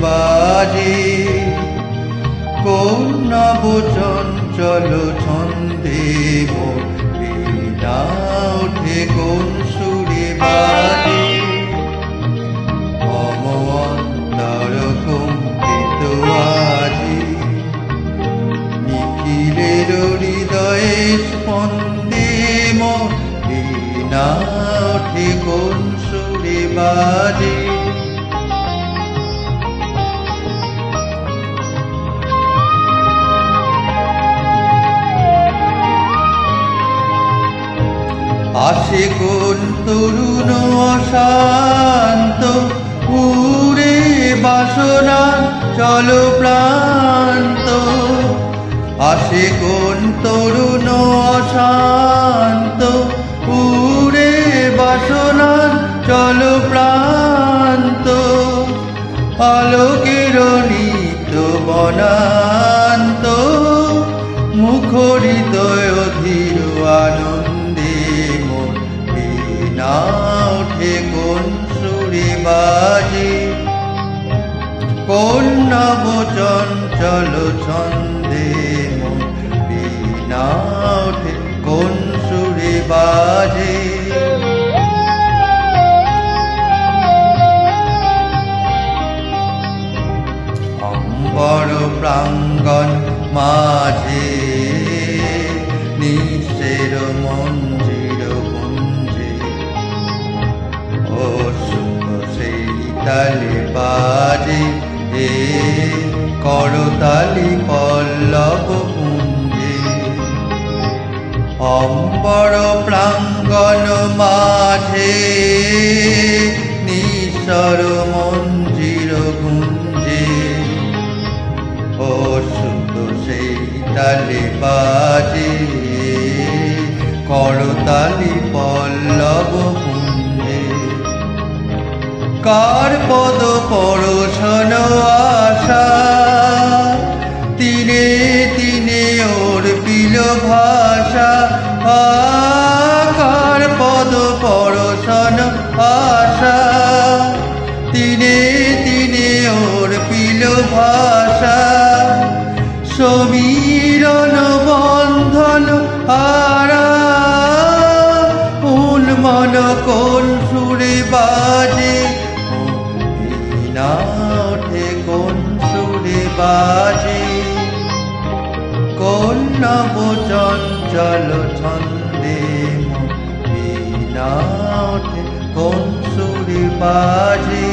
বাজে, কোন নব চঞ্চল ছন্দে মোর বীণা ওঠে কোন সুরে বাজে। মম অন্তর কম্পিত আজি, নিখিলের হৃদয়ে স্পন্দে মোর বীণা ওঠে কোন সুরে বাজে। আসে কোন তরুণ অশান্ত, উড়ে বাসনা চল প্রান্ত। আসে কোন তরুণ অশান্ত, উড়ে বাসনা চল প্রান্ত। আলোকের নিত্য বনান্ত, মুখরিত অধীর আনন্দে মোর বীণা ওঠে কোন সুরে বাজে। কোন নব চঞ্চল ছন্দে মোর বীণা ওঠে কোন সুরে বাজে। অম্বর প্রাঙ্গণ মাঝে, নিঃশের মঞ্জির কুঞ্জে, ও সুখ সেই তালে বাজে, এ করতালি পল্লব কুঞ্জে। অম্বর প্রাঙ্গণ মাঝে, নিঃস্বর মঞ্জির কুঞ্জে, ও সুখ সেই তালে বাজে, করতালি পল্লব কুঞ্জে। কার পদ পরশন আশা, তিনে তিনে ওর পিল ভাষা। কার পদ পরশন আশা, তিনে তিনে ওর পিল ভাষা। সমীরণ বন্ধন হারা, উন্মন কোন সুরে বাজে, বীণা ওঠে কোন সুরে বাজে। কোন নব চঞ্চল ছন্দে মোর বীণা ওঠে কোন সুরে বাজে।